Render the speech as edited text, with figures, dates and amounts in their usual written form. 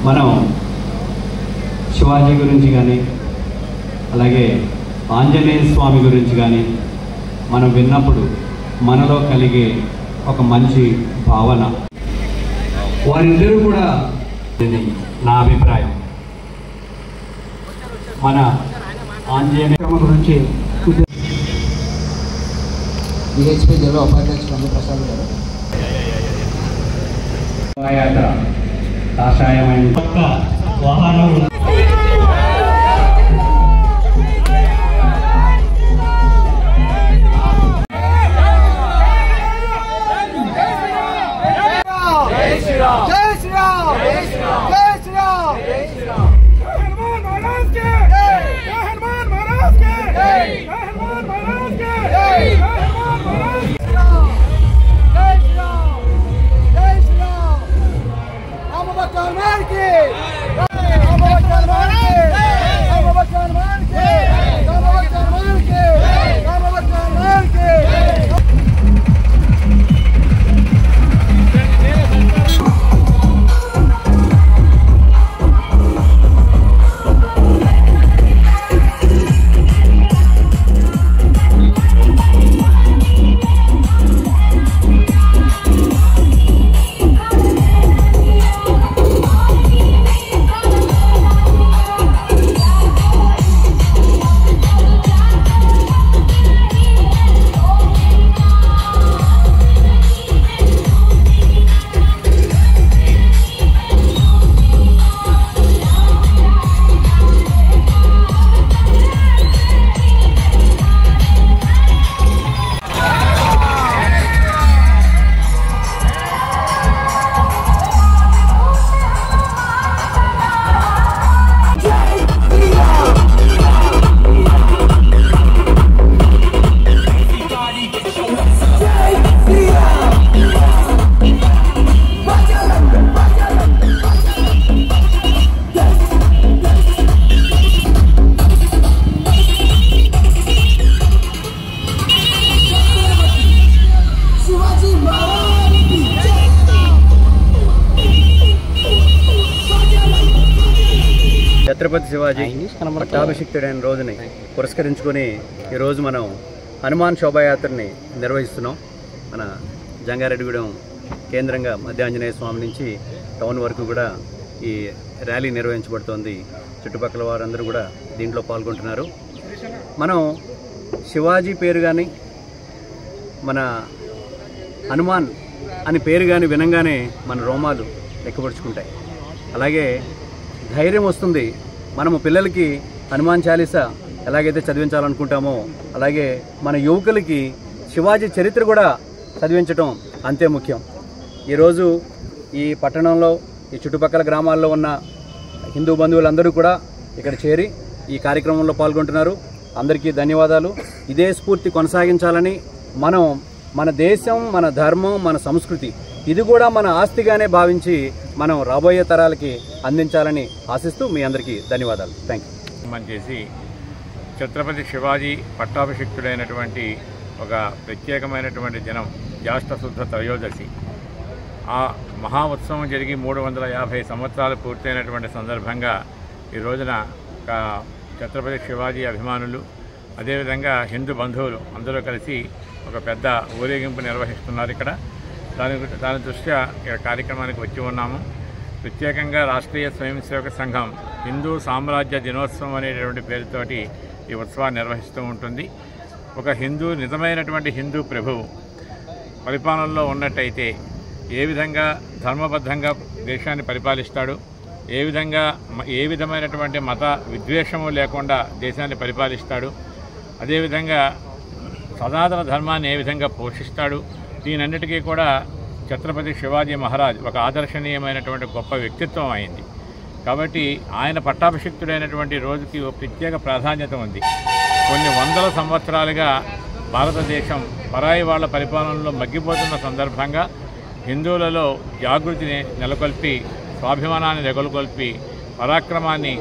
మనం శివాజీ గురించి కానీ అలాగే ఆంజనేయ స్వామి గురించి కానీ మనం విన్నప్పుడు మనలో కలిగే ఒక మంచి భావన, వారిద్దరూ కూడా నా అభిప్రాయం. మన ఆంజనేయ గురించి డిహెచ్పి జిల్లా ఉపాధ్యక్షుడు ప్రసాద్ గారు కాషాయమైన వాహనం ఛత్రపతి శివాజీ పట్టాభిషిక్తుడైన రోజుని పురస్కరించుకొని ఈరోజు మనం హనుమాన్ శోభాయాత్రని నిర్వహిస్తున్నాం. మన జంగారెడ్డిగూడెం కేంద్రంగా మధ్య ఆంజనేయ స్వామి నుంచి టౌన్ వరకు కూడా ఈ ర్యాలీ నిర్వహించబడుతోంది. చుట్టుపక్కల వారందరూ కూడా దీంట్లో పాల్గొంటున్నారు. మనం శివాజీ పేరు కానీ మన హనుమాన్ అని పేరు కానీ వినంగానే మన రోమాలు ఎక్కబడుచుకుంటాయి. అలాగే ధైర్యం వస్తుంది. మనము పిల్లలకి హనుమాన్ చాలీసా ఎలాగైతే చదివించాలనుకుంటామో అలాగే మన యువకులకి శివాజీ చరిత్ర కూడా చదివించడం అంతే ముఖ్యం. ఈరోజు ఈ పట్టణంలో ఈ చుట్టుపక్కల గ్రామాల్లో ఉన్న హిందూ బంధువులందరూ కూడా ఇక్కడ చేరి ఈ కార్యక్రమంలో పాల్గొంటున్నారు. అందరికీ ధన్యవాదాలు. ఇదే స్ఫూర్తి కొనసాగించాలని మనం మన దేశం, మన ధర్మం, మన సంస్కృతి ఇది కూడా మన ఆస్తిగానే భావించి మనం రాబోయే తరాలకి అందించాలని ఆశిస్తూ మీ అందరికీ ధన్యవాదాలు. Thank you. మనం చేసి ఛత్రపతి శివాజీ పట్టాభిషిక్తుడైనటువంటి ఒక ప్రత్యేకమైనటువంటి దినం జ్యేష్ఠ శుద్ధ త్రయోదశి. ఆ మహా ఉత్సవం జరిగి 350 సంవత్సరాలు పూర్తయినటువంటి సందర్భంగా ఈ రోజున ఛత్రపతి శివాజీ అభిమానులు అదేవిధంగా హిందూ బంధువులు అందరూ కలిసి ఒక పెద్ద ఊరేగింపు నిర్వహిస్తున్నారు. ఇక్కడ దాని దృష్ట్యా ఈ కార్యక్రమానికి వచ్చి ఉన్నాము. ప్రత్యేకంగా రాష్ట్రీయ స్వయం సేవక సంఘం హిందూ సామ్రాజ్య దినోత్సవం అనేటువంటి పేరుతోటి ఈ ఉత్సవాన్ని నిర్వహిస్తూ ఉంటుంది. ఒక నిజమైనటువంటి హిందూ ప్రభువు పరిపాలనలో ఉన్నట్టయితే ఏ విధంగా ధర్మబద్ధంగా దేశాన్ని పరిపాలిస్తాడు, ఏ విధమైనటువంటి మత విద్వేషము లేకుండా దేశాన్ని పరిపాలిస్తాడు, అదేవిధంగా సనాతన ధర్మాన్ని ఏ విధంగా పోషిస్తాడు, దీనన్నిటికీ కూడా ఛత్రపతి శివాజీ మహారాజ్ ఒక ఆదర్శనీయమైనటువంటి గొప్ప వ్యక్తిత్వం అయింది. కాబట్టి ఆయన పట్టాభిషిక్తుడైనటువంటి రోజుకి ఒక ప్రత్యేక ప్రాధాన్యత ఉంది. కొన్ని వందల సంవత్సరాలుగా భారతదేశం పరాయి వాళ్ల పరిపాలనలో మగ్గిపోతున్న సందర్భంగా హిందువులలో జాగృతిని నెలకొల్పి స్వాభిమానాన్ని నెలకొల్పి పరాక్రమాన్ని